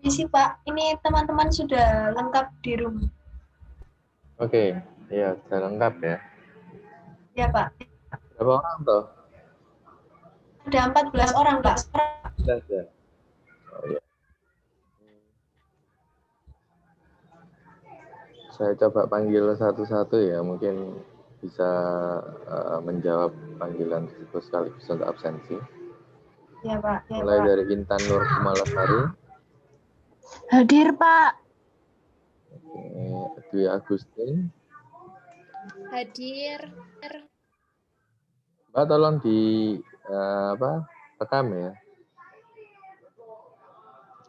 Misi Pak, ini teman-teman sudah lengkap di rumah. Oke, ya sudah lengkap ya. Ya Pak, Berapa orang tuh? ada 14 orang Pak. Sudah ya. Oh, ya. Saya coba panggil satu-satu ya, mungkin bisa menjawab panggilan tersebut sekaligus untuk absensi. Ya Pak. Mulai dari Intan Nur Kumalasari. Hadir, Pak. Oke, Dwi Agustin. Hadir. Mbak tolong di rekam ya.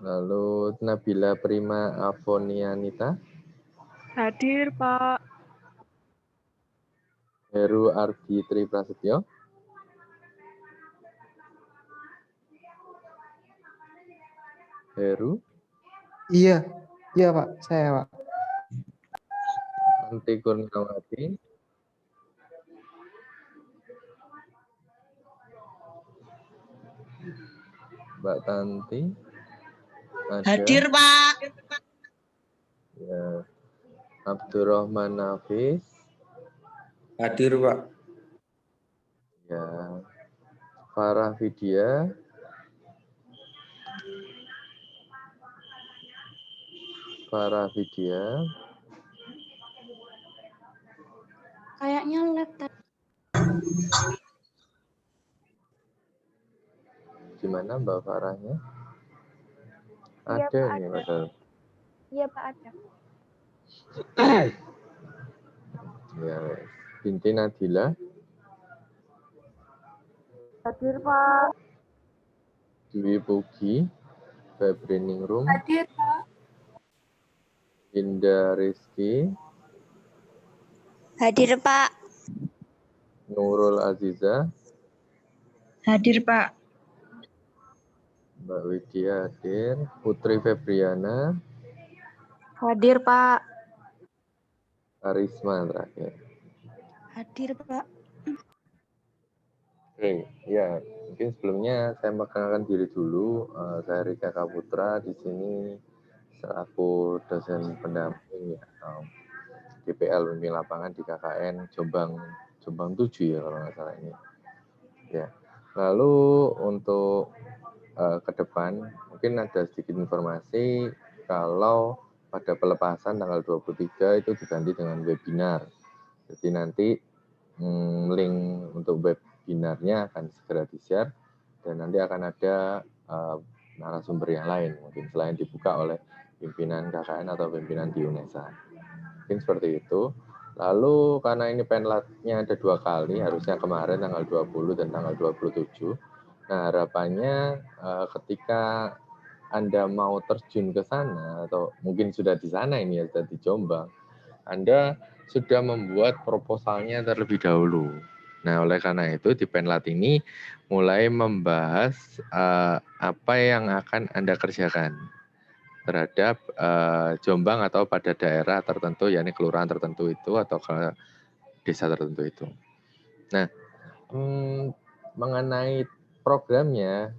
Lalu Nabila Prima Avonianita. Hadir, Pak. Heru Ardi Tri Prasetyo. Heru. Iya Pak, saya Pak. Anti Kurniawati. Mbak Tanti. Ada. Hadir, Pak. Ya. Abdurrahman Nafis. Hadir, Pak. Ya. Farah Vidya. Farah Vidya. Kayaknya laptop. Gimana Mbak Farahnya? Iya, Ada Pak, ini ada. padahal. Iya, Pak, ada. Ya. Binti Nadila. Hadir, Pak. Dwi Pugi. Febri Ningrum. Hadir Pak. Indah Rizky. Hadir, Pak. Nurul Aziza. Hadir, Pak. Mbak Widya hadir. Putri Febriana. Hadir, Pak. Karisma terakhir. Hadir, Pak. Oke, ya mungkin sebelumnya saya memperkenalkan diri dulu. Saya Rika Kaputra di sini selaku dosen pendamping ya, DPL pembimbing lapangan di KKN Jombang 7 ya kalau nggak salah ini. Ya, lalu untuk ke depan mungkin ada sedikit informasi kalau pada pelepasan tanggal 23 itu diganti dengan webinar. Jadi nanti link untuk webinarnya akan segera di-share dan nanti akan ada narasumber yang lain mungkin selain dibuka oleh pimpinan KKN atau pimpinan di UNESA. Mungkin seperti itu. Lalu karena ini penlatnya ada 2 kali, harusnya kemarin tanggal 20 dan tanggal 27. Nah harapannya ketika Anda mau terjun ke sana atau mungkin sudah di sana ini ya, sudah di Jombang, Anda sudah membuat proposalnya terlebih dahulu. Nah, oleh karena itu di Penlat ini mulai membahas apa yang akan Anda kerjakan terhadap Jombang atau pada daerah tertentu, yakni kelurahan tertentu itu atau ke desa tertentu itu. Nah, mengenai programnya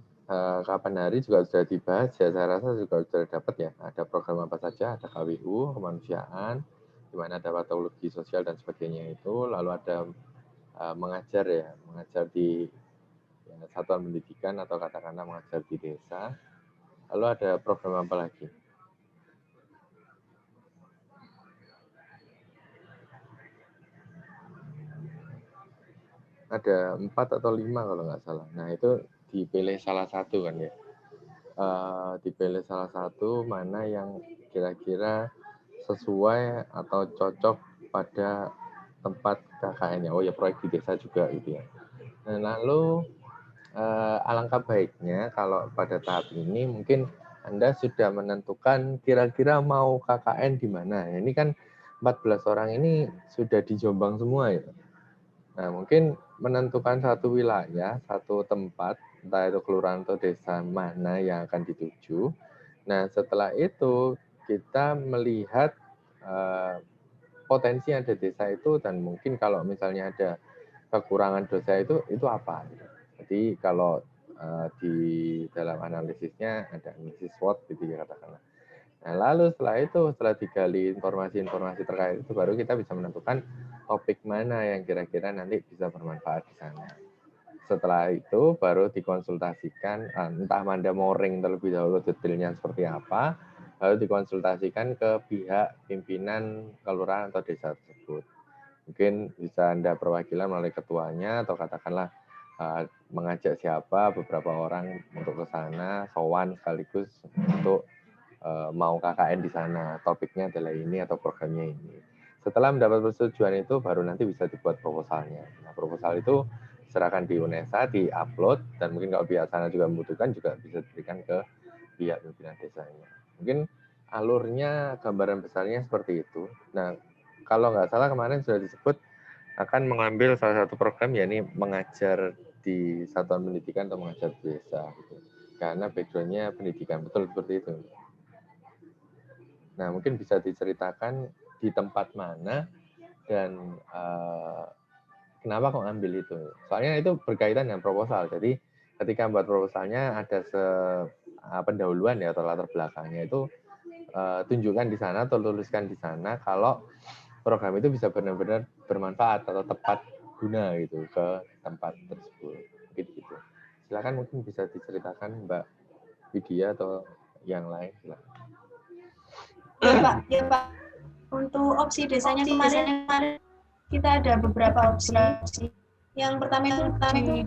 kapan hari juga sudah dibahas ya, saya rasa juga sudah dapat ya. Ada program apa saja, ada KWU, kemanusiaan, di mana ada patologi sosial dan sebagainya itu, lalu ada mengajar ya, mengajar di satuan pendidikan atau katakanlah mengajar di desa. Lalu ada program apa lagi? Ada 4 atau 5 kalau nggak salah. Nah itu dipilih salah satu kan ya. Dipilih salah satu mana yang kira-kira sesuai atau cocok pada tempat KKN-nya. Oh ya proyek di desa juga gitu ya. Nah lalu alangkah baiknya kalau pada tahap ini mungkin Anda sudah menentukan kira-kira mau KKN di mana. Ini kan 14 orang ini sudah di Jombang semua ya. Nah mungkin menentukan satu wilayah, satu tempat, entah itu kelurahan atau desa mana yang akan dituju. Nah setelah itu kita melihat potensi yang ada di desa itu dan mungkin kalau misalnya ada kekurangan dosa itu apa. Jadi kalau di dalam analisisnya ada analisis SWOT gitu ya katakanlah. Nah, lalu setelah digali informasi-informasi terkait itu, baru kita bisa menentukan topik mana yang kira-kira nanti bisa bermanfaat di sana. Setelah itu baru dikonsultasikan, entah Manda mau ring terlebih dahulu detailnya seperti apa, lalu dikonsultasikan ke pihak pimpinan kelurahan atau desa tersebut. Mungkin bisa Anda perwakilan melalui ketuanya, atau katakanlah mengajak siapa beberapa orang untuk ke sana, sowan sekaligus untuk mau KKN di sana, topiknya adalah ini atau programnya ini. Setelah mendapat persetujuan itu, baru nanti bisa dibuat proposalnya. Nah, proposal itu diserahkan di UNESA, di-upload, dan mungkin kalau pihak sana juga membutuhkan, juga bisa diberikan ke pihak pimpinan desanya. Mungkin alurnya, gambaran besarnya seperti itu. Nah, kalau nggak salah kemarin sudah disebut akan mengambil salah satu program, yakni mengajar di satuan pendidikan atau mengajar di desa. Gitu. Karena background-nya pendidikan, betul seperti itu. Nah, mungkin bisa diceritakan di tempat mana dan kenapa kok ambil itu. Soalnya itu berkaitan dengan proposal. Jadi ketika membuat proposalnya ada pendahuluan ya atau latar belakangnya itu, tunjukkan di sana atau tuliskan di sana kalau program itu bisa benar-benar bermanfaat atau tepat guna gitu ke tempat tersebut. Gitu. Silakan mungkin bisa diceritakan Mbak Widya atau yang lain. Silakan. Ya Pak. Untuk opsi desanya kemarin kita ada beberapa opsi. Yang pertama itu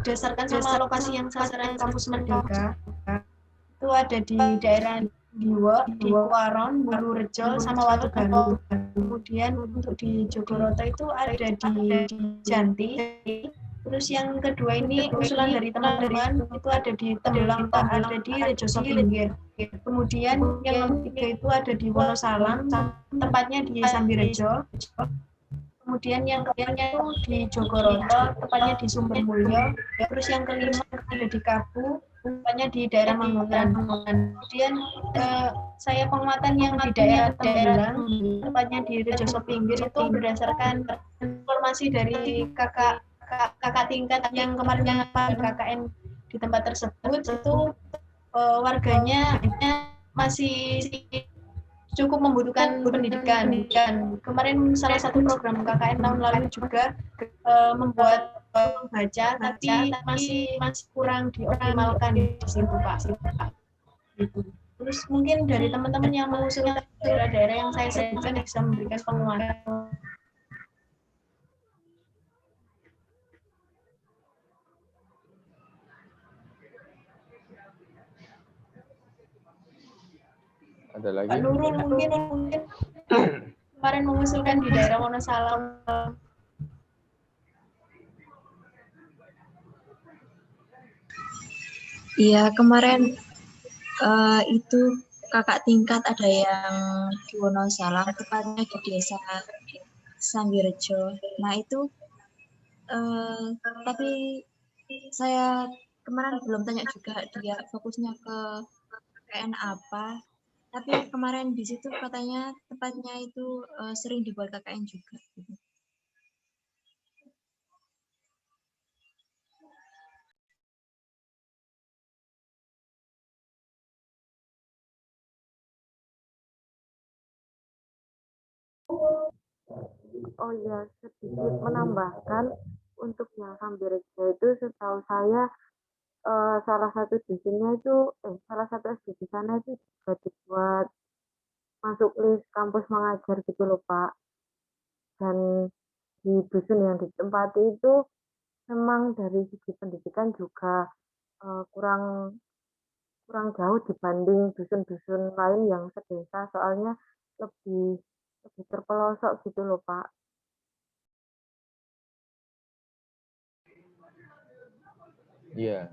didasarkan sama lokasi yang sasaran kampus Merdeka. Itu ada di daerah Diwo, di Kuaron, Bulurejo, sama Watugaluh. Kemudian untuk di Jogoroto itu ada di Janti. Terus yang kedua ini usulan dari teman-teman itu ada di Tembelang, ada di Rejoso Pinggir. Kemudian yang ketiga itu ada di Wonosalam, tempatnya di Sambirejo. Kemudian yang keempatnya itu di Jogoroto, tepatnya di Sumbermulyo. Terus yang kelima ada di Kabu, tepatnya di daerah Mangungan. Kemudian saya penguatan yang di daerah Tembelang, tepatnya di Rejoso Pinggir itu berdasarkan informasi dari kakak tingkat yang kemarin KKN di tempat tersebut, itu warganya masih cukup membutuhkan pendidikan. Dan kemarin salah satu program KKN tahun lalu juga membuat membaca, tapi masih kurang dioptimalkan di situ Pak. Gitu. Terus mungkin dari teman-teman yang mengusulkan daerah-daerah yang saya sebutkan bisa memberikan penguatan. Ada lagi? Pak Nurul mungkin kemarin mengusulkan di daerah Wonosalam. Iya, kemarin itu kakak tingkat ada yang di Wonosalam, tepatnya di desa Sambirejo. Nah itu, tapi saya kemarin belum tanya juga dia fokusnya ke KKN apa. Tapi kemarin di situ katanya tempatnya itu sering dibuat KKN juga. Gitu. Oh ya, sedikit menambahkan untuk yang Sambirejo itu setahu saya salah satu dusunnya itu salah satu SD di sana itu juga dibuat masuk list kampus mengajar gitu loh Pak. Dan di dusun yang ditempati itu memang dari segi pendidikan juga kurang jauh dibanding dusun-dusun lain yang sedesa, soalnya lebih terpelosok gitu loh Pak. Iya.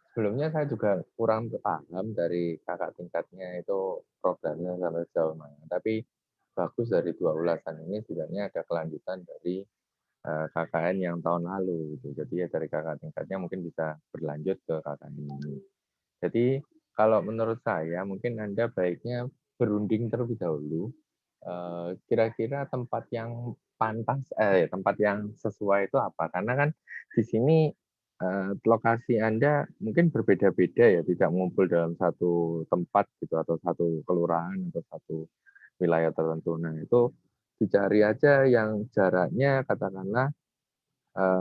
Sebelumnya saya juga kurang paham dari kakak tingkatnya itu programnya sampai sejauh mana. Tapi bagus dari dua ulasan ini sebenarnya ada kelanjutan dari KKN yang tahun lalu. Gitu. Jadi ya dari kakak tingkatnya mungkin bisa berlanjut ke KKN ini. Jadi kalau menurut saya mungkin Anda baiknya berunding terlebih dahulu. Kira-kira tempat yang pantas, tempat yang sesuai itu apa? Karena kan di sini lokasi Anda mungkin berbeda-beda ya, tidak ngumpul dalam satu tempat gitu atau satu kelurahan atau satu wilayah tertentu. Nah, itu dicari aja yang jaraknya katakanlah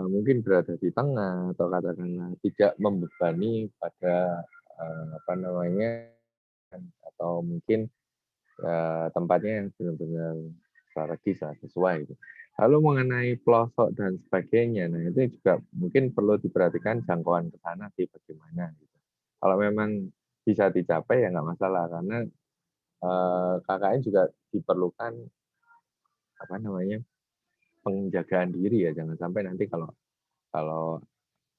mungkin berada di tengah atau katakanlah tidak membebani pada apa namanya atau mungkin tempatnya yang benar-benar strategis sesuai gitu. Lalu mengenai pelosok dan sebagainya, nah itu juga mungkin perlu diperhatikan jangkauan ke sana sih bagaimana gitu. Kalau memang bisa dicapai ya nggak masalah karena KKN juga diperlukan apa namanya penjagaan diri ya, jangan sampai nanti kalau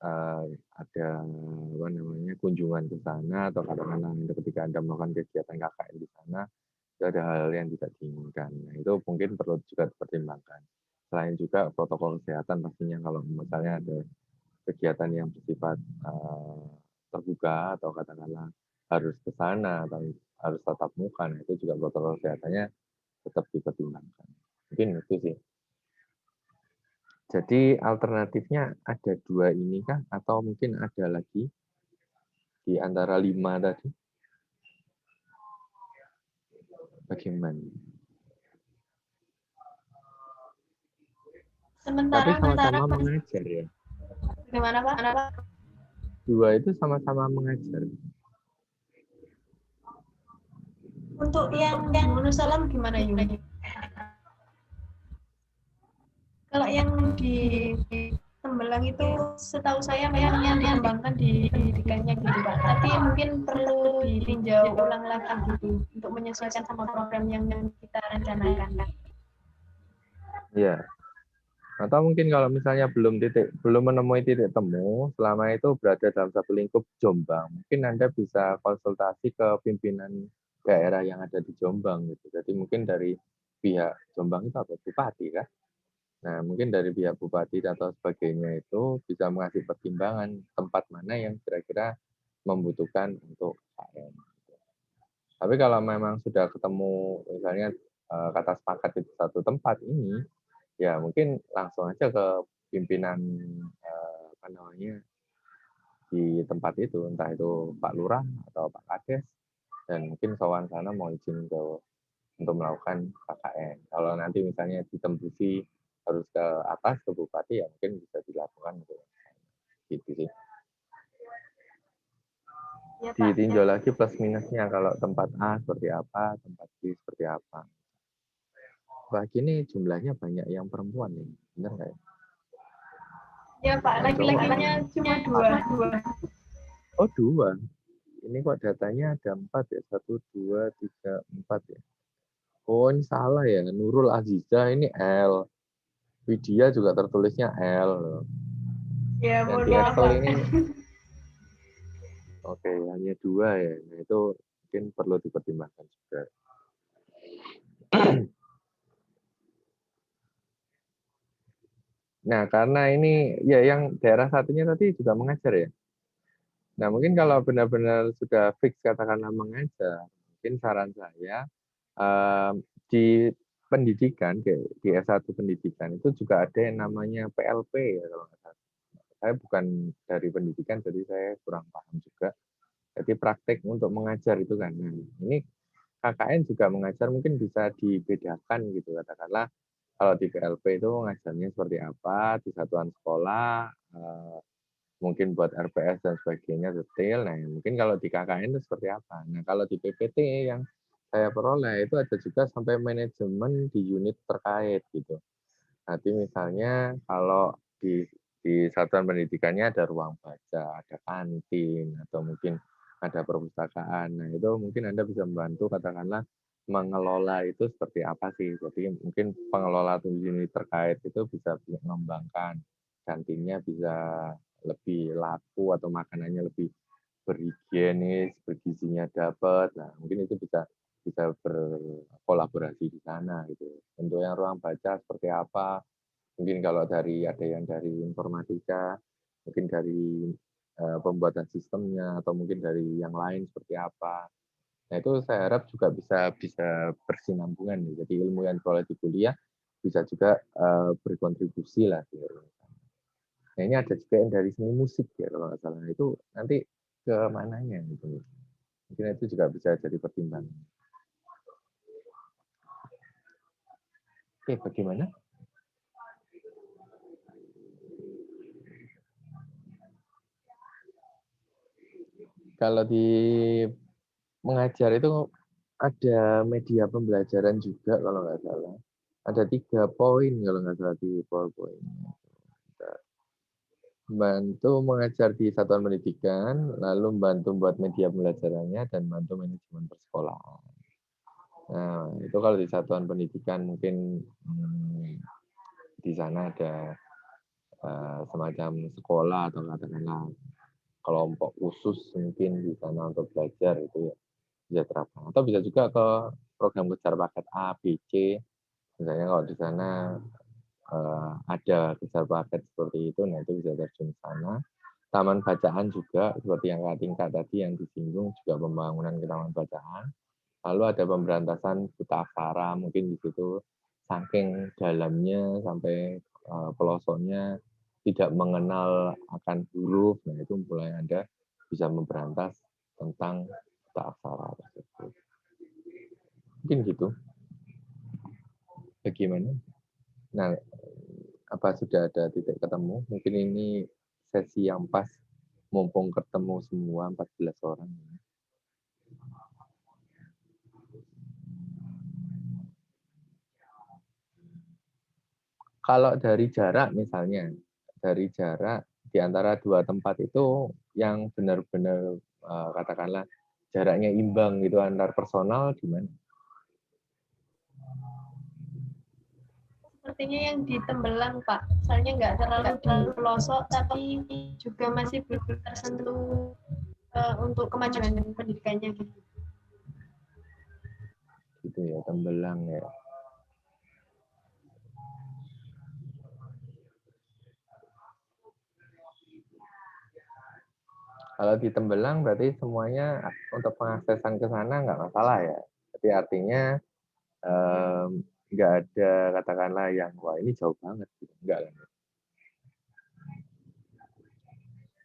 ada apa namanya kunjungan ke sana atau katakanlah ketika Anda melakukan kegiatan KKN di sana itu ada hal yang tidak diinginkan. Nah, itu mungkin perlu juga dipertimbangkan. Selain juga protokol kesehatan pastinya kalau misalnya ada kegiatan yang bersifat terbuka atau katakanlah harus ke sana atau harus tatap muka, nah itu juga protokol kesehatannya tetap dipertimbangkan. Mungkin itu sih. Jadi alternatifnya ada 2 ini kah? Atau mungkin ada lagi di antara 5 tadi? Bagaimana? Tapi sama-sama mengajar ya. Gimana Pak? 2 itu sama-sama mengajar. Untuk yang Wonosalam gimana Yuni? Kalau yang di Tembelang itu setahu saya memang yang dikembangkan di pendidikannya gitu Pak. Tapi mungkin perlu ditinjau ulang lagi gitu untuk menyesuaikan sama program yang kita rencanakan. Iya. Atau mungkin kalau misalnya belum menemui titik temu, selama itu berada dalam satu lingkup Jombang, mungkin Anda bisa konsultasi ke pimpinan daerah yang ada di Jombang gitu. Jadi mungkin dari pihak Jombang itu apa? Bupati kan? Nah, mungkin dari pihak bupati atau sebagainya itu bisa mengasih pertimbangan tempat mana yang kira-kira membutuhkan untuk KKN. Tapi kalau memang sudah ketemu misalnya kata sepakat di satu tempat ini, ya mungkin langsung aja ke pimpinan apa namanya di tempat itu, entah itu Pak Lurah atau Pak Kades, dan mungkin sowan sana mau izin untuk melakukan KKN. Kalau nanti misalnya ditembusi harus ke atas ke bupati ya mungkin bisa dilakukan gitu sih. Ya, Pak. Ditinjau lagi plus minusnya kalau tempat A seperti apa, tempat B seperti apa. Bagi ini jumlahnya banyak yang perempuan nih, benar nggak ya? Ya Pak, laki-lakinya cuma 2. Oh 2. Ini kok datanya ada 4 ya, 1, 2, 3, 4 ya. Oh ini salah ya, Nurul Aziza ini L. Widya juga tertulisnya L. Ya, Dan mohon di maaf Excel Pak. ini, oke, hanya 2 ya. Nah, itu mungkin perlu dipertimbangkan juga. Nah, karena ini ya yang daerah satunya tadi juga mengajar ya. Nah, mungkin kalau benar-benar sudah fix katakanlah mengajar, mungkin saran saya di pendidikan, di S1 pendidikan itu juga ada yang namanya PLP ya kalau nggak salah. Saya bukan dari pendidikan, jadi saya kurang paham juga. Jadi praktek untuk mengajar itu kan. Nah, ini KKN juga mengajar mungkin bisa dibedakan gitu katakanlah kalau di PLP itu ngajarnya seperti apa di satuan sekolah mungkin buat RPS dan sebagainya detail. Nah, mungkin kalau di KKN itu seperti apa. Nah, kalau di PPT yang saya peroleh itu ada juga sampai manajemen di unit terkait gitu. Nanti misalnya kalau di satuan pendidikannya ada ruang baca, ada kantin, atau mungkin ada perpustakaan. Nah, itu mungkin Anda bisa membantu katakanlah mengelola itu seperti apa sih. Jadi mungkin pengelola unit terkait itu bisa mengembangkan kantinnya bisa lebih laku atau makanannya lebih berhigienis, bergizinya dapat. Nah, mungkin itu bisa berkolaborasi di sana gitu. Untuk yang ruang baca seperti apa? Mungkin kalau ada yang dari informatika, mungkin dari pembuatan sistemnya atau mungkin dari yang lain seperti apa. Nah, itu saya harap juga bisa bersinambungan. Jadi ilmu yang diperoleh di kuliah bisa juga berkontribusi lah. Nah, ini ada juga yang dari seni musik ya kalau nggak salah. Itu nanti ke mananya gitu. Mungkin itu juga bisa jadi pertimbangan. Oke, bagaimana? Kalau di mengajar itu ada media pembelajaran juga kalau nggak salah. Ada 3 poin kalau nggak salah di PowerPoint. Bantu mengajar di satuan pendidikan, lalu bantu buat media pembelajarannya, dan bantu manajemen persekolahan. Nah, itu kalau di satuan pendidikan mungkin di sana ada semacam sekolah atau katakanlah kelompok khusus mungkin di sana untuk belajar itu ya bisa terapkan. Atau bisa juga ke program kejar paket A, B, C. Misalnya kalau di sana ada kejar paket seperti itu, nah itu bisa terjun ke sana. Taman bacaan juga, seperti yang Kak Tingkat tadi yang disinggung, juga pembangunan ke taman bacaan. Lalu ada pemberantasan buta aksara, mungkin di situ saking dalamnya sampai pelosoknya tidak mengenal akan huruf, nah itu mulai Anda bisa memberantas tentang buta aksara tersebut. Mungkin gitu. Bagaimana? Nah, apa sudah ada titik ketemu? Mungkin ini sesi yang pas, mumpung ketemu semua 14 orang. Kalau dari jarak misalnya, dari jarak di antara 2 tempat itu yang benar-benar katakanlah jaraknya imbang gitu antar personal gimana? Sepertinya yang di Tembelang, Pak. Soalnya nggak terlalu di pelosok, tapi juga masih belum tersentuh untuk kemajuan pendidikannya. Gitu ya, Tembelang ya. Kalau di Tembelang berarti semuanya untuk pengaksesan ke sana nggak masalah ya. Jadi artinya nggak ada katakanlah yang wah ini jauh banget gitu. Enggak lah.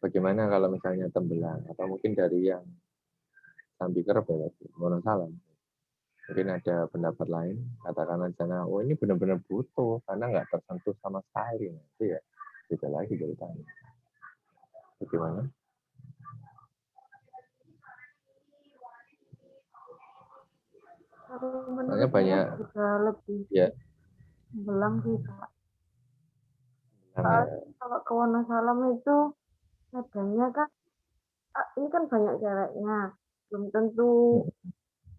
Bagaimana kalau misalnya Tembelang atau mungkin dari yang Sampikerep ya, Wonosalam. Mungkin ada pendapat lain, katakanlah di sana, oh ini benar-benar butuh karena nggak tersentuh sama sekali. Nanti ya beda lagi ceritanya. Bagaimana? Kalau Soalnya menurut saya banyak juga lebih ya Tembelang sih, Pak. ya. Kalau ke Wonosalam itu medannya kan, ini kan banyak ceweknya, belum tentu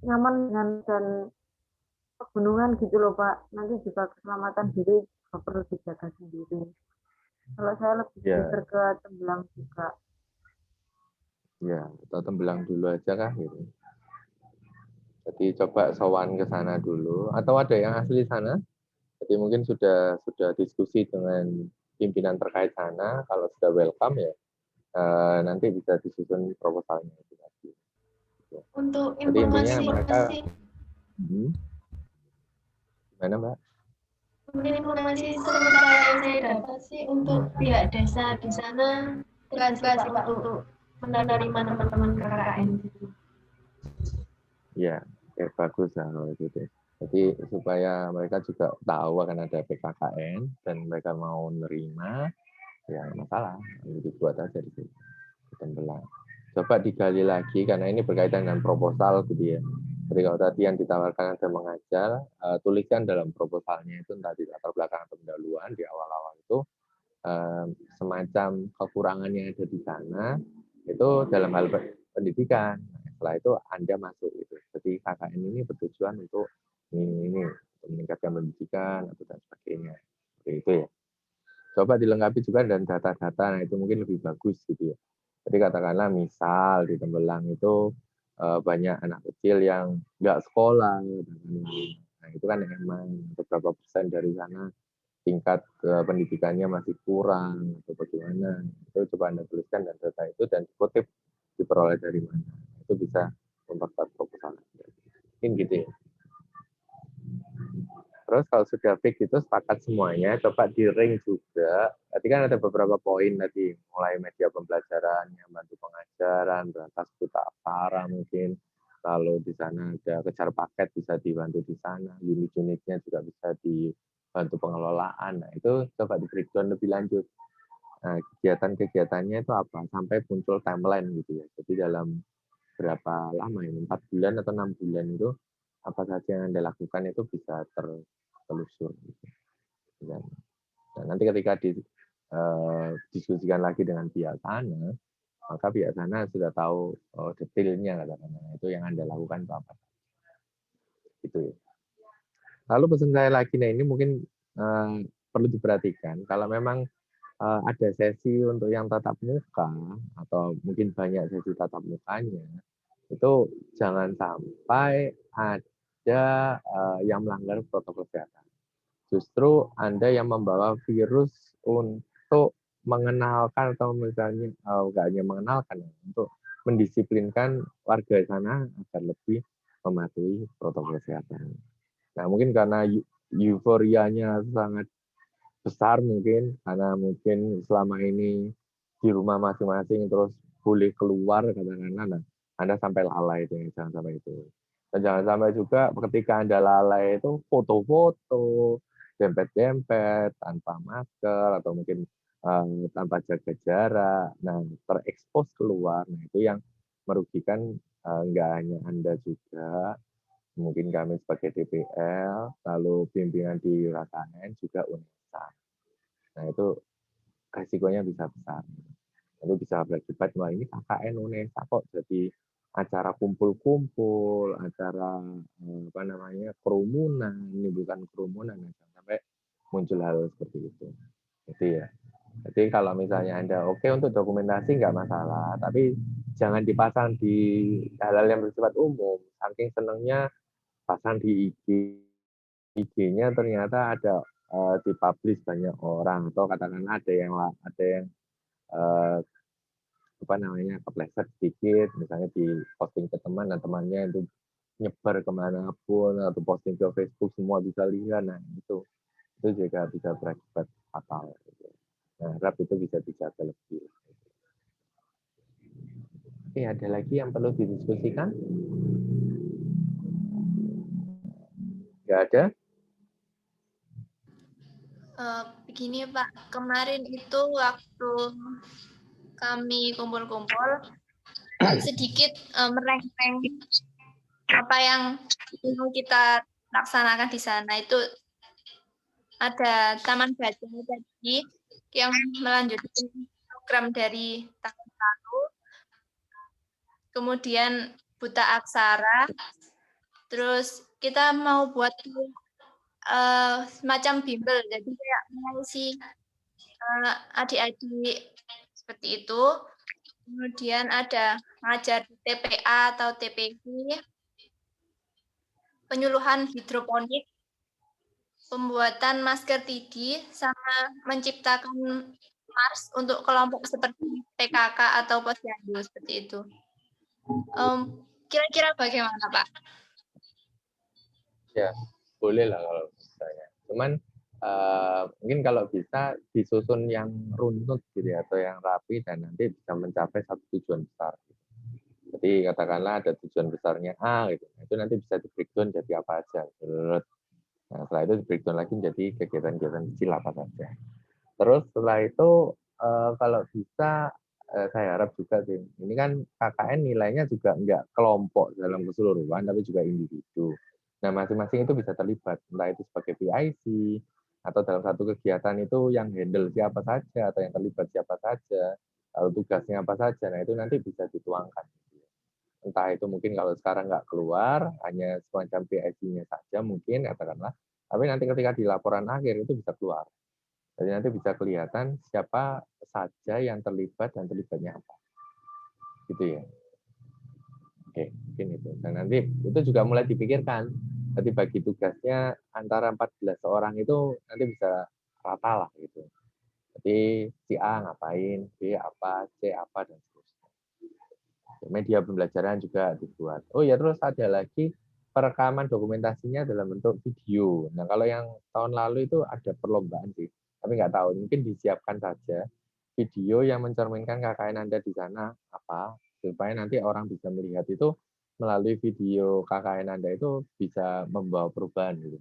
nyaman dengan dan pegunungan gitu loh Pak. Nanti juga keselamatan diri juga perlu dijaga sendiri. Kalau saya lebih Ya, prefer ke Tembelang juga. ya, atau Tembelang dulu aja kah gitu. Jadi coba sowan ke sana dulu, atau ada yang asli sana. Jadi mungkin sudah diskusi dengan pimpinan terkait sana. Kalau sudah welcome ya, nanti bisa disusun proposalnya itu lagi. Untuk Jadi intinya mereka, informasi gimana Mbak? Mungkin informasi sementara yang saya dapat sih untuk pihak desa di sana jelas sih Pak untuk menerima teman-teman KKN. Ya, bagus lah kalau gitu. Jadi supaya mereka juga tahu akan ada PKKN dan mereka mau nerima, ya masalah, dibuat aja di situ. Tembelang. Coba digali lagi karena ini berkaitan dengan proposal gitu ya. Jadi kalau tadi yang ditawarkan ada mengajar, tuliskan dalam proposalnya itu entah di latar belakang atau pendahuluan di awal-awal itu semacam kekurangan yang ada di sana itu dalam hal pendidikan. Setelah itu Anda masuk itu. Jadi KKN ini bertujuan untuk ini untuk meningkatkan pendidikan atau dan sebagainya. Seperti itu ya. Coba dilengkapi juga dan data-data, nah itu mungkin lebih bagus gitu ya. Jadi katakanlah misal di Tembelang itu banyak anak kecil yang nggak sekolah, nah itu kan emang beberapa persen dari sana tingkat pendidikannya masih kurang atau bagaimana, itu coba Anda tuliskan dan data itu dan dikutip diperoleh dari mana, itu bisa memperkuat proposal. Mungkin gitu ya. Terus kalau sudah fix itu sepakat semuanya, coba di ring juga. Tadi kan ada beberapa poin tadi, mulai media pembelajaran, yang bantu pengajaran, berangkas buta aksara mungkin. Lalu di sana ada kejar paket bisa dibantu di sana, unit-unitnya juga bisa dibantu pengelolaan. Nah itu coba di breakdown lebih lanjut. Nah, kegiatan-kegiatannya itu apa? Sampai muncul timeline gitu ya. Jadi dalam berapa lama ini? 4 bulan atau 6 bulan itu apa saja yang Anda lakukan itu bisa telusur. Gitu. Dan nanti ketika diskusikan lagi dengan pihak sana, maka pihak sana sudah tahu detailnya katakanlah itu yang Anda lakukan itu apa. Gitu ya. Lalu pesan saya lagi, nah ini mungkin perlu diperhatikan kalau memang ada sesi untuk yang tatap muka atau mungkin banyak sesi tatap mukanya, itu jangan sampai ada yang melanggar protokol kesehatan. Justru Anda yang membawa virus untuk mengenalkan atau misalnya nggak hanya mengenalkan, untuk mendisiplinkan warga sana agar lebih mematuhi protokol kesehatan. Nah mungkin karena euforianya sangat besar mungkin, karena mungkin selama ini di rumah masing-masing terus boleh keluar katakanlah, nah, Anda sampai lalai itu, jangan sampai itu. Dan jangan sampai juga ketika Anda lalai itu foto-foto, dempet-dempet, tanpa masker, atau mungkin tanpa jaga jarak, nah terekspos keluar, nah itu yang merugikan nggak hanya Anda juga, mungkin kami sebagai DPL, lalu pimpinan di RKN juga UNESA. Nah itu resikonya bisa besar. Itu bisa berakibat, wah ini KKN UNESA kok jadi acara kumpul-kumpul, acara apa namanya kerumunan, menimbulkan kerumunan, sampai muncul hal seperti itu. Jadi ya. Jadi kalau misalnya Anda oke untuk dokumentasi nggak masalah, tapi jangan dipasang di hal-hal yang bersifat umum. Saking senangnya pasang di IG-nya ternyata ada dipublish banyak orang, atau katakanlah ada yang apa namanya kepleset sedikit, misalnya di posting ke teman dan temannya itu nyebar kemanapun, atau posting ke Facebook semua bisa lihat, nah itu juga bisa berakibat fatal. Nah, harap itu bisa dijaga lebih. Oke, ada lagi yang perlu didiskusikan? Nggak ada? Begini Pak, kemarin itu waktu kami kumpul-kumpul sedikit merengek apa yang kita laksanakan di sana. Itu ada taman baca tadi yang melanjutkan program dari tahun lalu, kemudian buta aksara, terus kita mau buat semacam bimbel, jadi kayak mengisi adik-adik seperti itu. Kemudian ada ngajar TPA atau TPG, penyuluhan hidroponik, pembuatan masker TD, sama menciptakan Mars untuk kelompok seperti PKK atau Posyandu seperti itu. Kira-kira bagaimana Pak? Ya, boleh lah kalau misalnya. Cuman mungkin kalau bisa disusun yang runtut gitu ya, atau yang rapi, dan nanti bisa mencapai satu tujuan besar. Jadi katakanlah ada tujuan besarnya A gitu. Itu nanti bisa di-breakdown jadi apa aja. Nah, setelah itu di-breakdown lagi menjadi kegiatan-kegiatan kecil apa saja. Terus setelah itu kalau bisa saya harap juga sih, ini kan KKN nilainya juga enggak kelompok dalam keseluruhan, tapi juga individu. Nah, masing-masing itu bisa terlibat, entah itu sebagai PIC, atau dalam satu kegiatan itu yang handle siapa saja, atau yang terlibat siapa saja, lalu tugasnya apa saja, nah itu nanti bisa dituangkan. Entah itu mungkin kalau sekarang nggak keluar, hanya semacam PIC-nya saja mungkin, katakanlah, tapi nanti ketika di laporan akhir itu bisa keluar. Jadi nanti bisa kelihatan siapa saja yang terlibat dan terlibatnya apa. Gitu ya. Oke, mungkin itu. Dan nanti itu juga mulai dipikirkan. Nanti bagi tugasnya antara 14 orang itu nanti bisa rata lah gitu. Jadi si A ngapain, B apa, C apa, dan seterusnya. Media pembelajaran juga dibuat. Oh ya, terus ada lagi perekaman dokumentasinya dalam bentuk video. Nah, kalau yang tahun lalu itu ada perlombaan sih, tapi nggak tahu, mungkin disiapkan saja video yang mencerminkan KKN Anda di sana apa, supaya nanti orang bisa melihat itu melalui video KKN Anda itu bisa membawa perubahan gitu.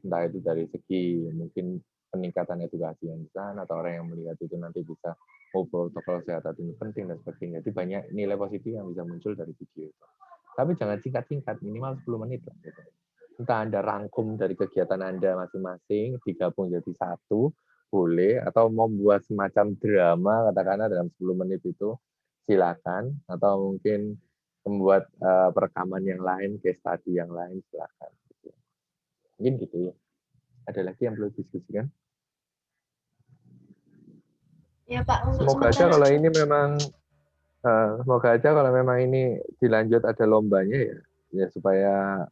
Entah itu dari segi mungkin peningkatan edukasi yang di sana, atau orang yang melihat itu nanti bisa protokol kesehatan ini penting dan sebagainya. Jadi banyak nilai positif yang bisa muncul dari video itu. Tapi jangan singkat-singkat, minimal 10 menit lah. Gitu. Entah Anda rangkum dari kegiatan Anda masing-masing, digabung jadi satu, boleh, atau membuat semacam drama, katakanlah dalam 10 menit itu, silakan. Atau mungkin membuat perekaman yang lain, case study yang lain, silakan. Gitu. Mungkin gitu ya. Ada lagi yang perlu diskusikan? Ya Pak, untuk Semoga aja kalau ini memang semoga aja kalau memang ini dilanjut ada lombanya ya supaya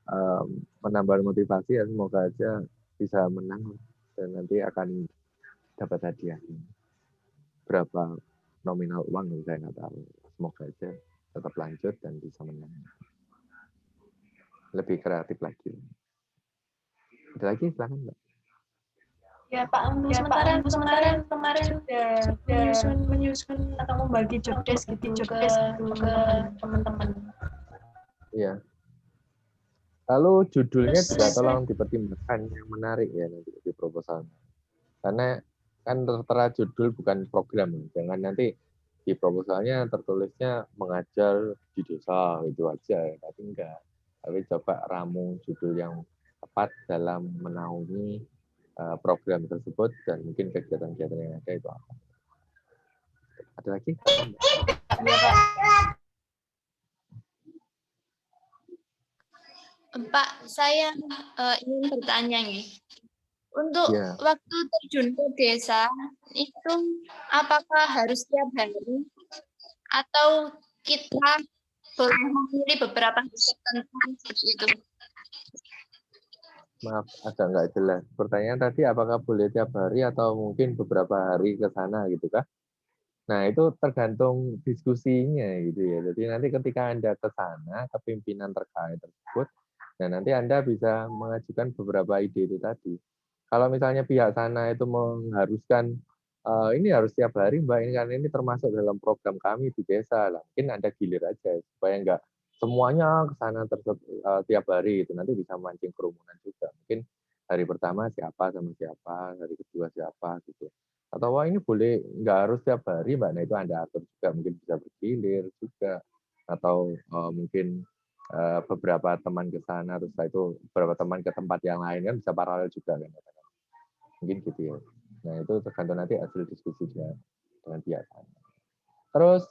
menambah motivasi ya, semoga aja bisa menang dan nanti akan dapat hadiah. Berapa nominal uang yang saya nggak tahu. Semoga aja tetap lanjut dan bisa menang. Lebih kreatif lagi. Ada lagi silakan Mbak. Ya Pak, untuk sementara kemarin sudah menyusun atau membagi job desk gitu ke teman-teman. Iya. Lalu judulnya juga tolong dipertimbangkan yang menarik ya nanti di proposal. Karena kan tertera judul bukan program. Jangan nanti di proposalnya tertulisnya mengajar di desa itu aja, tapi enggak. Tapi coba ramu judul yang tepat dalam menaungi program tersebut dan mungkin kegiatan-kegiatan yang ada itu apa. Ada lagi? Pak, saya ingin bertanya nih. Untuk waktu terjun ke desa itu apakah harus setiap hari atau kita boleh memilih beberapa tertentu seperti itu? Maaf, agak nggak jelas. Pertanyaan tadi apakah boleh tiap hari atau mungkin beberapa hari ke sana gitu kah? Nah, itu tergantung diskusinya gitu ya. Jadi nanti ketika Anda ke sana, ke pimpinan terkait tersebut, dan nanti Anda bisa mengajukan beberapa ide itu tadi. Kalau misalnya pihak sana itu mengharuskan ini harus tiap hari Mbak, ini karena ini termasuk dalam program kami di desa lah. Mungkin Anda gilir aja supaya enggak semuanya ke sana tiap hari itu nanti bisa memancing kerumunan juga. Mungkin hari pertama siapa sama siapa, hari kedua siapa gitu. Atau wah ini boleh nggak harus tiap hari Mbak, nah itu Anda atur juga, mungkin bisa bergilir juga. Atau mungkin beberapa teman ke sana, terus setelah itu beberapa teman ke tempat yang lain kan bisa paralel juga kan. Mungkin gitu ya. Nah itu tergantung nanti hasil diskusi dengan pihak sana. Terus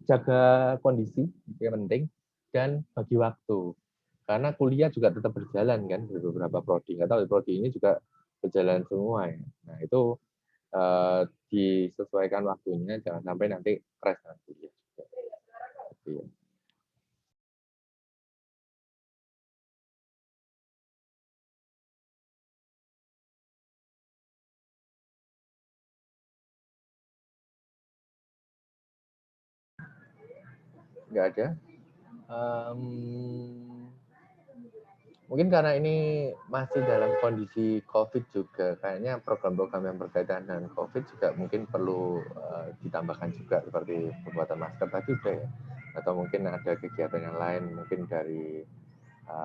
jaga kondisi yang penting dan bagi waktu. Karena kuliah juga tetap berjalan kan di beberapa prodi. Nggak tahu prodi ini juga berjalan semua ya. Nah itu disesuaikan waktunya, jangan sampai nanti crash nanti. Ya. Nggak ada. Mungkin karena ini masih dalam kondisi COVID juga, kayaknya program-program yang berkaitan dengan COVID juga mungkin perlu ditambahkan juga, seperti pembuatan masker tadi udah ya, atau mungkin ada kegiatan yang lain, mungkin dari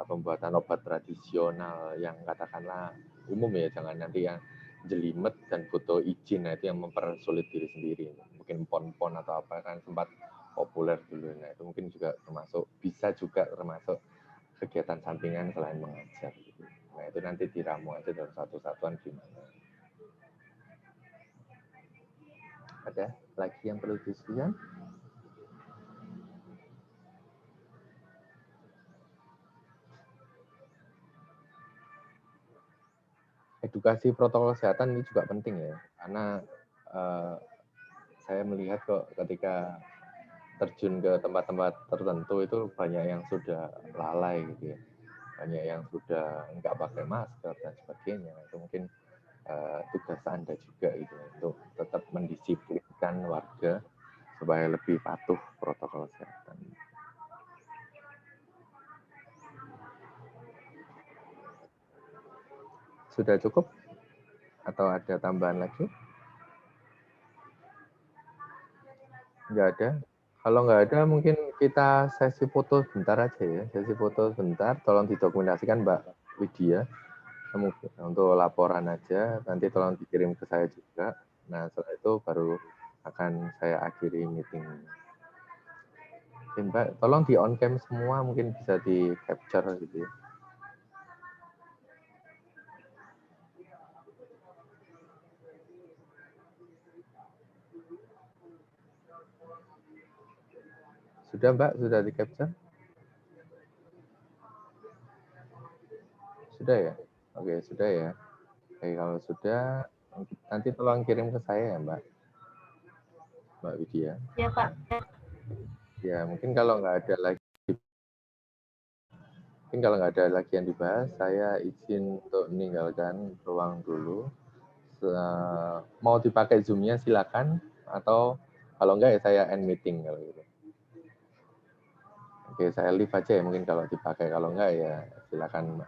pembuatan obat tradisional yang katakanlah umum ya, jangan nanti yang jelimet dan butuh izin, nah itu yang mempersulit diri sendiri. Mungkin pon-pon atau apa kan sempat populer dulu, nah itu mungkin juga termasuk, bisa juga termasuk kegiatan sampingan selain mengajar. Nah itu nanti diramu aja dalam satu satuan gimana. Ada lagi yang perlu diskusikan? Edukasi protokol kesehatan ini juga penting ya, karena saya melihat kok ketika terjun ke tempat-tempat tertentu itu banyak yang sudah lalai gitu ya, banyak yang sudah nggak pakai masker dan sebagainya. Itu mungkin tugas Anda juga gitu untuk tetap mendisiplinkan warga supaya lebih patuh protokol kesehatan. sudah cukup? Atau ada tambahan lagi? Nggak ada. Kalau nggak ada, mungkin kita sesi foto bentar aja ya. Sesi foto bentar, tolong didokumentasikan Mbak Widya. Untuk laporan aja, nanti tolong dikirim ke saya juga. Nah, setelah itu baru akan saya akhiri meeting. Oke, Mbak, tolong di on cam semua, mungkin bisa di capture gitu ya. Sudah Mbak, sudah di capture? Sudah ya? Oke, sudah ya. Oke, kalau sudah, nanti tolong kirim ke saya ya Mbak. Mbak Widya. Ya Pak. Ya, mungkin kalau nggak ada lagi yang dibahas, saya izin untuk meninggalkan ruang dulu. Mau dipakai Zoom-nya silakan, atau kalau enggak ya saya end meeting kalau gitu. Oke, saya leave aja ya mungkin kalau dipakai, kalau enggak ya silakan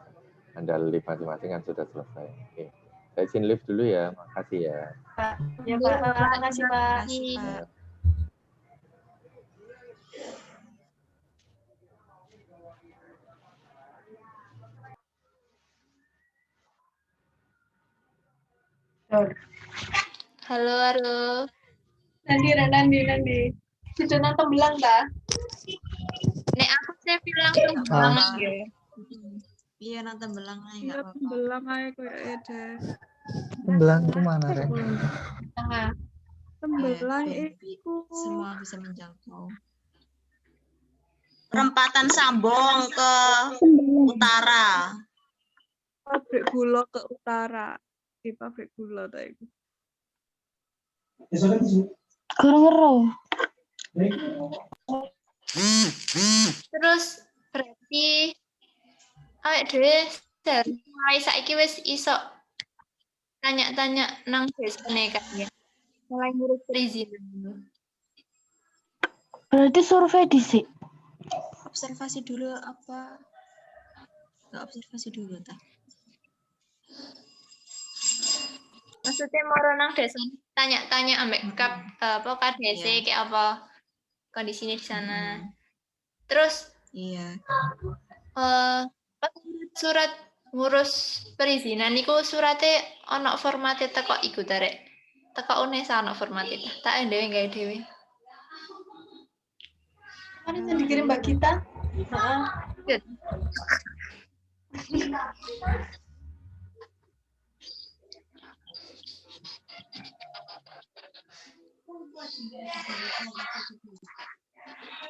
Anda leave masing-masing kan sudah selesai. Oke. Saya izin leave dulu ya, makasih ya. Pak. Ya Pak, terima kasih Pak. Makasih, Pak. Halo, halo. Nandi. Sudah nonton belang ta? Nek aku sih bilang belang ya. Iya, nonton belang aja Iya, nggak apa-apa. belang aja kayaknya deh. Tembelang itu mana, Ren? Tengah. Tembelang biar itu. semua bisa menjangkau. Perempatan Sambong ke utara. Pabrik gula ke utara. Di pabrik gula tadi. Terus berarti awake dhewe mulai saiki wis iso tanya-tanya nang desane kan ya. Mulai ngurus perizinan. Berarti survei dhisik. Observasi dulu apa? Nggak observasi dulu, ta? Maksudnya mau nang desane tanya-tanya ambek kap apa KDC Iya. kayak apa kondisinya di sana. Terus Iya. pas surat ngurus perizinan niku surate ana formate teko iku ta rek. Teko UNESA ana formate ta. Tak dhewe gawe dhewe. Mana yang dikirim Mbak Gita? Heeh. Good.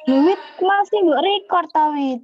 Wit masih mbok record ta, Wit?